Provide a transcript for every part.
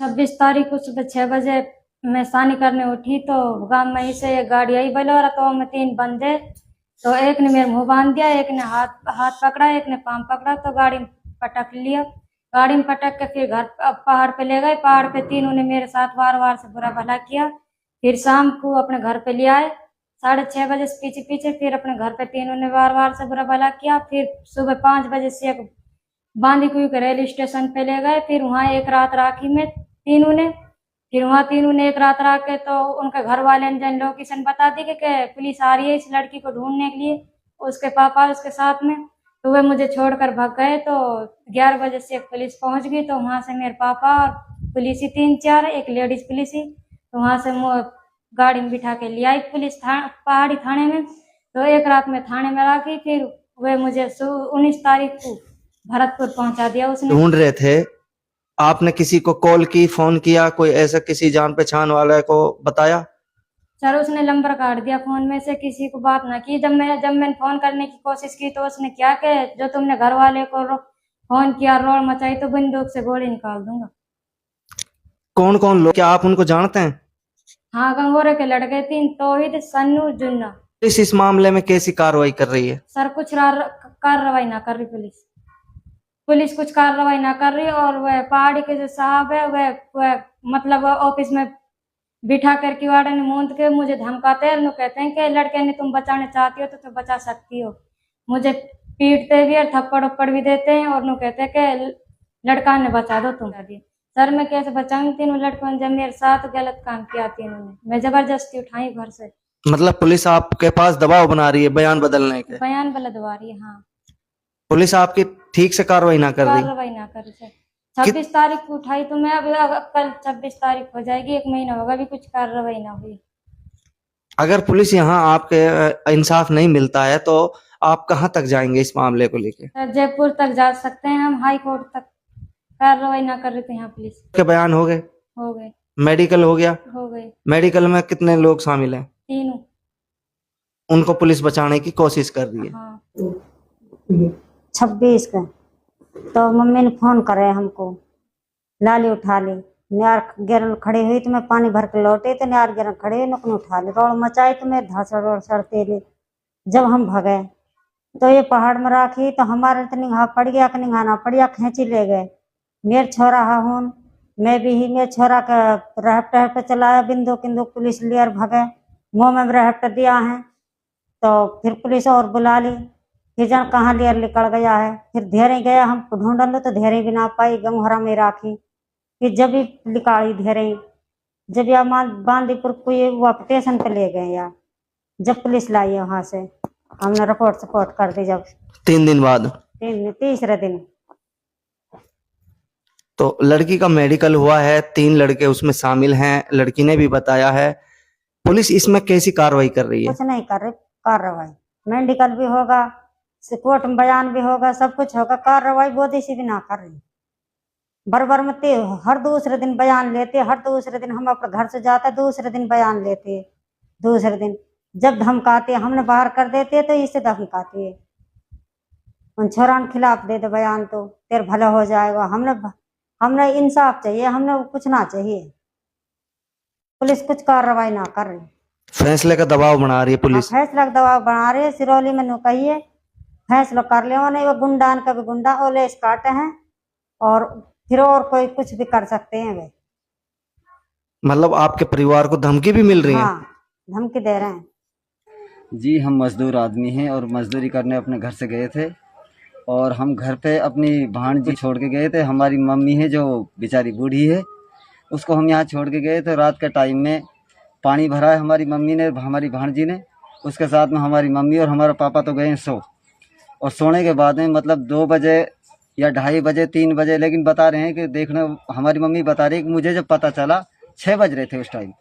26 तारीख को सुबह 6 बजे मैं स्नान करने उठी तो गांव में ही से एक गाड़ी आई बोलेरो, तो में 3 बंदे, तो एक ने मेरे मुंह बांध दिया, एक ने हाथ पकड़ा, एक ने पाँव पकड़ा, तो गाड़ी में पटक लिया। गाड़ी में पटक के फिर घर पहाड़ पे ले गए। पहाड़ पे तीनों ने मेरे साथ वार वार से बुरा भला किया। फिर शाम को अपने घर पे ले आए 6:30 बजे से पीछे पीछे। फिर अपने घर पे तीनों ने वार वार से बुरा भला किया। फिर सुबह 5 बजे से एक बांदीकुई के रेलवे स्टेशन पे ले गए। फिर वहाँ एक रात राखी में तीनों ने। फिर वहाँ तीनों ने एक रात रह के तो उनके घर वाले ने जन लोकेशन बता दी कि पुलिस आ रही है इस लड़की को ढूंढने के लिए, उसके पापा उसके साथ में। तो वे मुझे छोड़कर भाग गए। तो 11 बजे से एक पुलिस पहुंच गई। तो वहाँ से मेरे पापा और पुलिस ही 3-4, एक लेडीज पुलिस ही, तो वहाँ से गाड़ी में बिठा के ले आई पुलिस पहाड़ी थाने में। तो एक रात में थाने में रखी। फिर वे मुझे 19 तारीख को भरतपुर पहुंचा दिया। उसने ढूंढ रहे थे, आपने किसी को कॉल की, फोन किया, कोई ऐसा किसी जान पहचान वाले को बताया? सर उसने नंबर काट दिया फोन में से, किसी को बात ना की। जब मैंने फोन करने की कोशिश की तो उसने क्या कि जो तुमने घर वाले को फोन किया, रोड़ मचाई, तो बंदूक से गोली निकाल दूंगा। कौन कौन लोग, क्या आप उनको जानते हैं? हाँ, गंगोरे के लड़के 3, तौहीद, सन्नू, जुन्ना। पुलिस इस मामले में कैसी कार्रवाई कर रही है? सर कुछ कार्रवाई ना कर रही पुलिस कुछ कार्रवाई ना कर रही। और वह पहाड़ी के जो साहब है वह मतलब ऑफिस में बिठा कर किवाड़े ने मूंद के मुझे धमकाते हैं। कहते हैं कि लड़के ने तुम बचाने चाहती हो तो तुम बचा सकती हो। मुझे पीटते भी और थप्पड़ उप्पड़ भी देते हैं और कहते हैं कि लड़का ने बचा दो तुम। सर मैं कैसे बचाऊंगी? तीनों लड़कों ने जब मेरे साथ गलत काम किया, तीनों ने, मैं जबरदस्ती उठाई घर से। मतलब पुलिस आपके पास दबाव बना रही है बयान बदलने के? बयान बदलवा रही है। हाँ, पुलिस आपकी ठीक से कार्रवाई ना कर रही? कार्रवाई ना कर रही। 26 तारीख को उठाई तो मैं अब कल 26 तारीख हो जाएगी, 1 महीना होगा, अभी कुछ कार्रवाई ना हुई। अगर पुलिस यहाँ आपके इंसाफ नहीं मिलता है तो आप कहाँ तक जाएंगे इस मामले को लेके? सर जयपुर तक जा सकते हैं हम, हाई कोर्ट तक। कार्रवाई ना कर रही थी यहाँ पुलिस। के बयान हो गए? हो गए। मेडिकल हो गया? हो गए। मेडिकल में कितने लोग शामिल हैं? 3। उनको पुलिस बचाने की कोशिश कर रही है। हाँ। 26 का तो मम्मी ने फोन करे हमको, लाली उठा ली। नियार गिरन खड़ी हुई तो मैं पानी भर के लौटे तो नियार गिरन खड़े हुई, नुकन उठा ली, रोड़ मचाई तो मैं धड़सड़ सड़ते ले। जब हम भगे तो ये पहाड़ में राखी तो हमारे तो निगाह पड़ गया कि निगाह पड़ गया, खींची ले गए। मेरे छोरा हूँ, मैं भी ही मेरे छोरा का रहट पे चलाया, बिंदुक पुलिस लियर भगे, मुँह में रहट दिया है। तो फिर पुलिस और बुला ली, फिर जान कहाँ लियर निकल गया है। फिर धेरे गया, हम ढूंढ लो तो धेरे भी ना पाई, गंगहरा में राखी। फिर जब भी निकाली धेरे, जब या बांदीपुर को ये वो स्टेशन पे ले गए यार, जब पुलिस लाई है वहां से, हमने रिपोर्ट कर दी। जब 3 दिन बाद, तीसरे दिन तो लड़की का मेडिकल हुआ है, 3 लड़के उसमें शामिल हैं, लड़की ने भी बताया है। पुलिस इसमें कैसी कार्रवाई कर रही है? कुछ नहीं कर रही कार्रवाई। मेडिकल भी होगा, कोर्ट में बयान भी होगा, सब कुछ होगा, कार्रवाई मोदी से भी ना कर रही। बरबर में हर दूसरे दिन बयान लेते, हर दूसरे दिन हम अपने घर से जाते, दूसरे दिन बयान लेते, दूसरे दिन जब धमकाते हमने बाहर कर देते तो इससे धमकाते है उन छोरा के खिलाफ दे दे बयान तो तेरे भला हो जाएगा। हमने इंसाफ चाहिए, हमने कुछ ना चाहिए। पुलिस कुछ कार्रवाई ना कर रही, फैसले का दबाव बना रही है पुलिस। फैसला का दबाव बना रही है। सिरौली में कहिए फैसला कर ले, नहीं वो गुंडान का भी गुंडा ओले काटे हैं और फिर और कोई कुछ भी कर सकते हैं वे। मतलब आपके परिवार को धमकी भी मिल रही है? हाँ, धमकी दे रहे हैं जी। हम मजदूर आदमी हैं और मजदूरी करने अपने घर से गए थे और हम घर पे अपनी भांजी छोड़ के गए थे। हमारी मम्मी है जो बेचारी बूढ़ी है, उसको हम यहाँ छोड़ के गए थे। रात के टाइम में पानी भरा है हमारी मम्मी ने, हमारी भांजी ने, उसके साथ में हमारी मम्मी और हमारा पापा तो गए सो। और सोने के बाद में मतलब 2 बजे या 2:30 बजे 3 बजे, लेकिन बता रहे हैं कि देखने हमारी मम्मी बता रही है कि मुझे जब पता चला 6 बज रहे थे उस टाइम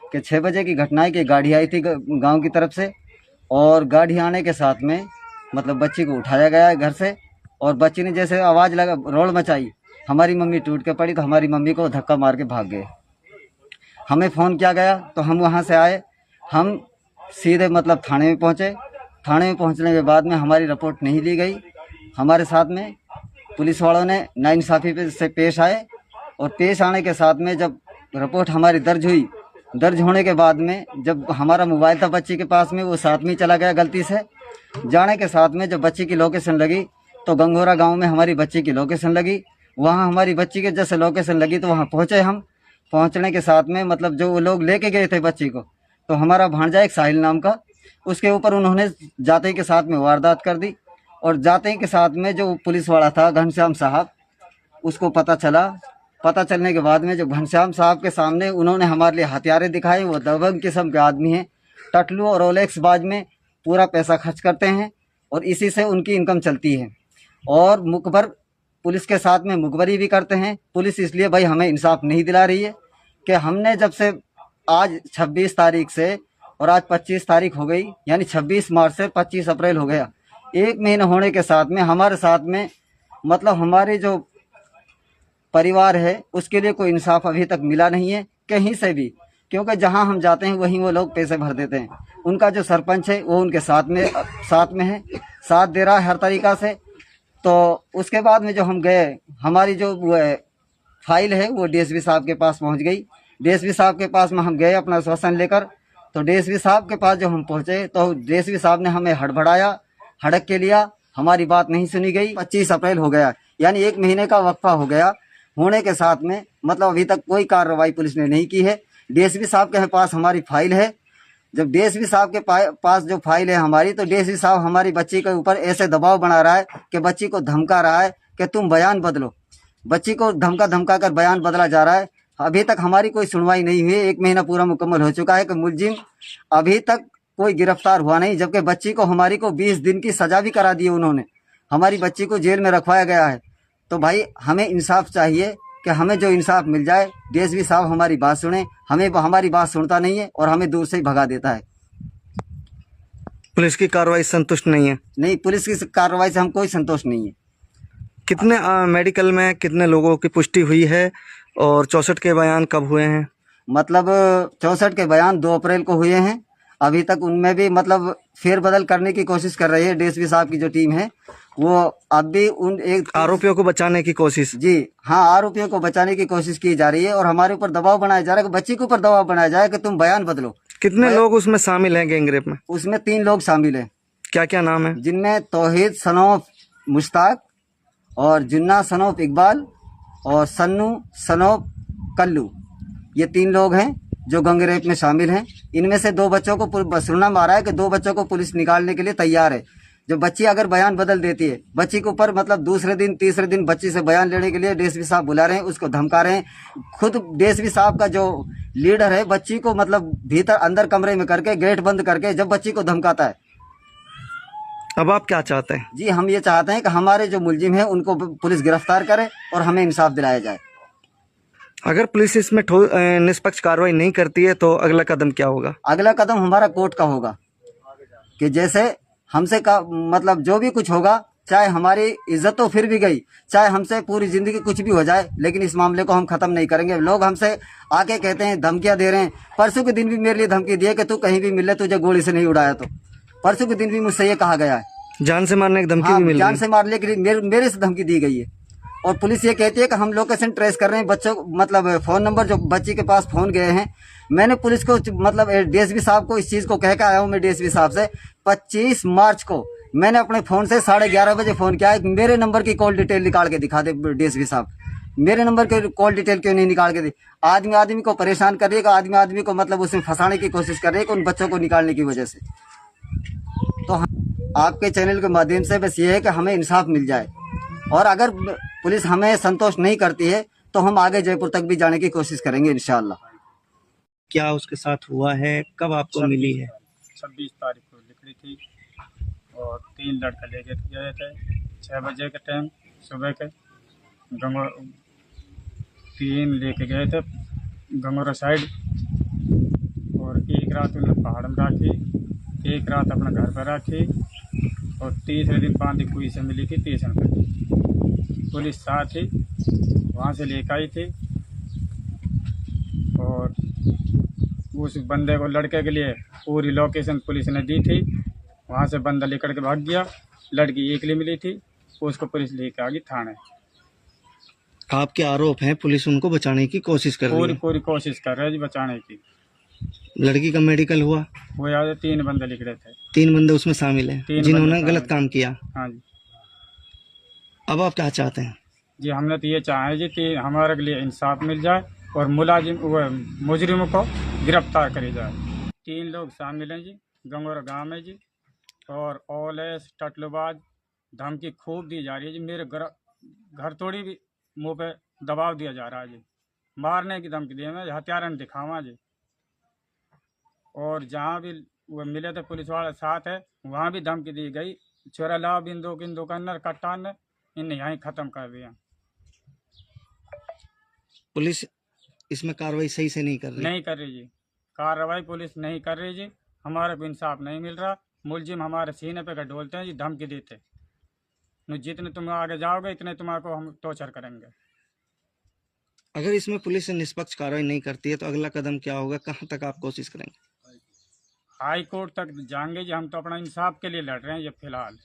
कि 6 बजे की घटना है कि गाड़ी आई थी गांव की तरफ से। और गाड़ी आने के साथ में मतलब बच्ची को उठाया गया घर से और बच्ची ने जैसे आवाज़ लगा रोड़ मचाई, हमारी मम्मी टूट के पड़ी तो हमारी मम्मी को धक्का मार के भाग गए। हमें फ़ोन किया गया तो हम वहाँ से आए, हम सीधे मतलब थाने में पहुँचे। थाने में पहुँचने के बाद में हमारी रिपोर्ट नहीं ली गई। हमारे साथ में पुलिस वालों ने नाइंसाफ़ी से पेश आए और पेश आने के साथ में जब रिपोर्ट हमारी दर्ज हुई, दर्ज होने के बाद में जब हमारा मोबाइल था बच्ची के पास में, वो साथ में चला गया गलती से। जाने के साथ में जब बच्ची की लोकेशन लगी तो गंगोरा गांव में हमारी बच्ची की लोकेशन लगी। वहां हमारी बच्ची के जैसे लोकेशन लगी तो वहां पहुंचे हम। पहुंचने के साथ में मतलब जो वो लोग लेके गए थे बच्ची को, तो हमारा भांजा एक साहिल नाम का, उसके ऊपर उन्होंने जाते ही के साथ में वारदात कर दी। और जाते ही के साथ में जो पुलिस वाला था घनश्याम साहब, उसको पता चला। पता चलने के बाद में जो घनश्याम साहब के सामने उन्होंने हमारे लिए हथियारें दिखाए। वो दबंग किस्म के आदमी हैं, टटलू और ओलेक्स बाज में पूरा पैसा खर्च करते हैं और इसी से उनकी इनकम चलती है। और मुखबर पुलिस के साथ में मुखबरी भी करते हैं। पुलिस इसलिए भाई हमें इंसाफ नहीं दिला रही है कि हमने जब से आज 26 तारीख से और आज 25 तारीख हो गई, यानी 26 मार्च से 25 अप्रैल हो गया, 1 महीना होने के साथ में हमारे साथ में मतलब हमारे जो परिवार है उसके लिए कोई इंसाफ अभी तक मिला नहीं है कहीं से भी। क्योंकि जहां हम जाते हैं वहीं वो लोग पैसे भर देते हैं। उनका जो सरपंच है वो उनके साथ में है, साथ दे रहा है हर तरीका से। तो उसके बाद में जो हम गए, हमारी जो फाइल है वो डीएसपी साहब के पास पहुंच गई। डीएसपी साहब के पास में हम गए अपना आश्वासन लेकर। तो डीएसपी साहब के पास जो हम पहुंचे तो डीएसपी साहब ने हमें हड़बड़ाया, हड़क के लिया, हमारी बात नहीं सुनी गई। 25 अप्रैल हो गया, यानी 1 महीने का वक्फा हो गया। होने के साथ में मतलब अभी तक कोई कार्रवाई पुलिस ने नहीं की है। डीएसपी साहब के पास हमारी फाइल है। जब डीएसपी साहब के पास जो फाइल है हमारी, तो डीएसपी साहब हमारी बच्ची के ऊपर ऐसे दबाव बना रहा है कि बच्ची को धमका रहा है कि तुम बयान बदलो। बच्ची को धमका कर बयान बदला जा रहा है। अभी तक हमारी कोई सुनवाई नहीं हुई। 1 महीना पूरा मुकम्मल हो चुका है कि मुलजिम अभी तक कोई गिरफ्तार हुआ नहीं, जबकि बच्ची को हमारी को 20 दिन की सजा भी करा दी उन्होंने। हमारी बच्ची को जेल में रखवाया गया है। तो भाई हमें इंसाफ चाहिए कि हमें जो इंसाफ मिल जाए। डीएसपी साहब हमारी बात सुने, हमारी बात सुनता नहीं है और हमें दूर से ही भगा देता है। पुलिस की कार्रवाई संतुष्ट नहीं है? नहीं, पुलिस की कार्रवाई से हम कोई संतोष नहीं है। कितने मेडिकल में कितने लोगों की पुष्टि हुई है और 64 के बयान कब हुए हैं? मतलब 64 के बयान 2 अप्रैल को हुए हैं। अभी तक उनमें भी मतलब फेरबदल करने की कोशिश कर रही है डीएसपी साहब की जो टीम है। वो अब भी उन एक आरोपियों को बचाने की कोशिश? जी हाँ, आरोपियों को बचाने की कोशिश की जा रही है और हमारे ऊपर दबाव बनाया जा रहा है कि बच्ची के ऊपर दबाव बनाया जाए कि तुम बयान बदलो। कितने लोग उसमें शामिल हैं गैंगरेप में? उसमें 3 लोग शामिल हैं। क्या क्या नाम है? जिनमें तौहीद सनोफ मुश्ताक और जुन्ना सनोफ इकबाल और सन्नू सनोफ कल्लू, ये 3 लोग हैं जो गैंगरेप में शामिल हैं। इनमें से 2 बच्चों को सुनना मारा है कि 2 बच्चों को पुलिस निकालने के लिए तैयार है। जब बच्ची अगर बयान बदल देती है, बच्ची के ऊपर मतलब दूसरे दिन तीसरे दिन बच्ची से बयान लेने के लिए डीएसपी साहब बुला रहे हैं, उसको धमका रहे हैं। खुद डीएसपी साहब का जो लीडर है बच्ची को मतलब भीतर अंदर कमरे में करके गेट बंद करके जब बच्ची को धमकाता है। अब आप क्या चाहते हैं? जी हम ये चाहते हैं कि हमारे जो मुलजिम है उनको पुलिस गिरफ्तार करे और हमें इंसाफ दिलाया जाए। अगर पुलिस इसमें निष्पक्ष कार्रवाई नहीं करती है तो अगला कदम क्या होगा? अगला कदम हमारा कोर्ट का होगा कि जैसे हमसे का मतलब जो भी कुछ होगा, चाहे हमारी इज्जत तो फिर भी गई, चाहे हमसे पूरी जिंदगी कुछ भी हो जाए, लेकिन इस मामले को हम खत्म नहीं करेंगे। लोग हमसे आके कहते हैं, धमकियां दे रहे हैं। परसों के दिन भी मेरे लिए धमकी दी है कि तू कहीं भी मिले, तुझे गोली से नहीं उड़ाया। तो परसों के दिन भी मुझसे ये कहा गया है। जान से मारने की धमकी भी मिली? जान से मारने के लिए मेरे से धमकी दी गई है। और पुलिस ये कहती है कि हम लोकेशन ट्रेस कर रहे हैं बच्चों मतलब फोन नंबर जो बच्ची के पास फोन गए हैं। मैंने पुलिस को मतलब डीएसपी साहब को इस चीज को कह के आया हूँ मैं डीएसपी साहब से। 25 मार्च को मैंने अपने फोन से 11:30 बजे फोन किया है। मेरे नंबर की कॉल डिटेल निकाल के दिखा दे डीएसपी साहब। मेरे नंबर की कॉल डिटेल क्यों नहीं निकाल के दी? आदमी को परेशान कर रही है, आदमी को मतलब उसमें फंसाने की कोशिश कर रही है उन बच्चों को निकालने की वजह से। तो आपके चैनल के माध्यम से बस ये है कि हमें इंसाफ मिल जाए और अगर पुलिस हमें संतोष नहीं करती है तो हम आगे जयपुर तक भी जाने की कोशिश करेंगे इंशाअल्लाह। क्या उसके साथ हुआ है? कब आपको मिली है? 26 तारीख को निकली थी और 3 लड़का लेके गए थे 6 बजे के टाइम सुबह के। 3 लेके गए थे गंगोरा साइड और एक रात उन्हें पहाड़ में रखी, एक रात अपना घर पर रखी और तीसरे दिन बांदी कुई से मिली थी स्टेशन पर। पुलिस साथ थी, वहाँ से लेकर आई थी और उस बंदे को लड़के के लिए पूरी लोकेशन पुलिस ने दी थी। वहाँ से बंदा लेकर के भाग गया। लड़की एकली मिली थी, उसको पुलिस लेकर आ गई थाने। आपके आरोप हैं पुलिस उनको बचाने की कोशिश कर रही पूरी है। पूरी कोशिश कर रहे हैं जी बचाने की। लड़की का मेडिकल हुआ, वो याद 3 बंदे लिख रहे थे। 3 बंदे उसमें शामिल हैं 3 जिन्होंने बंदे गलत शामिल। काम किया। हाँ जी अब आप क्या चाहते हैं? जी, हमने तो ये चाहा है जी कि हमारे लिए इंसाफ मिल जाए और मुलाजिम वो मुजरिमों को गिरफ्तार करी जाए। 3 लोग शामिल हैं जी, गंगोरा गांव में जी। और ओलेस टटलबाज धमकी खूब दी जा रही है जी। मेरे घर तोड़ी भी मुंह पे दबाव दिया जा रहा है जी, मारने की धमकी दी है, हथियार दिखावा जी। और जहाँ भी वो मिले थे पुलिस वाले साथ है, वहाँ भी धमकी दी गई, चोरा ला बिंदु किन दुकानदार कट्टान ने इन यहीं ख़त्म कर दिया। पुलिस इसमें कार्रवाई सही से नहीं कर रही। नहीं कर रही जी, कार्रवाई पुलिस नहीं कर रही जी। हमारे को इंसाफ नहीं मिल रहा। मुलजिम हमारे सीने पे डोलते हैं जी, धमकी देते, जितने तुम आगे जाओगे इतने तुम्हारे हम टॉर्चर करेंगे। अगर इसमें पुलिस निष्पक्ष कार्रवाई नहीं करती है तो अगला कदम क्या होगा, कहाँ तक आप कोशिश करेंगे? हाई कोर्ट तक जाएंगे जी। हम तो अपना इंसाफ के लिए लड़ रहे हैं ये फिलहाल।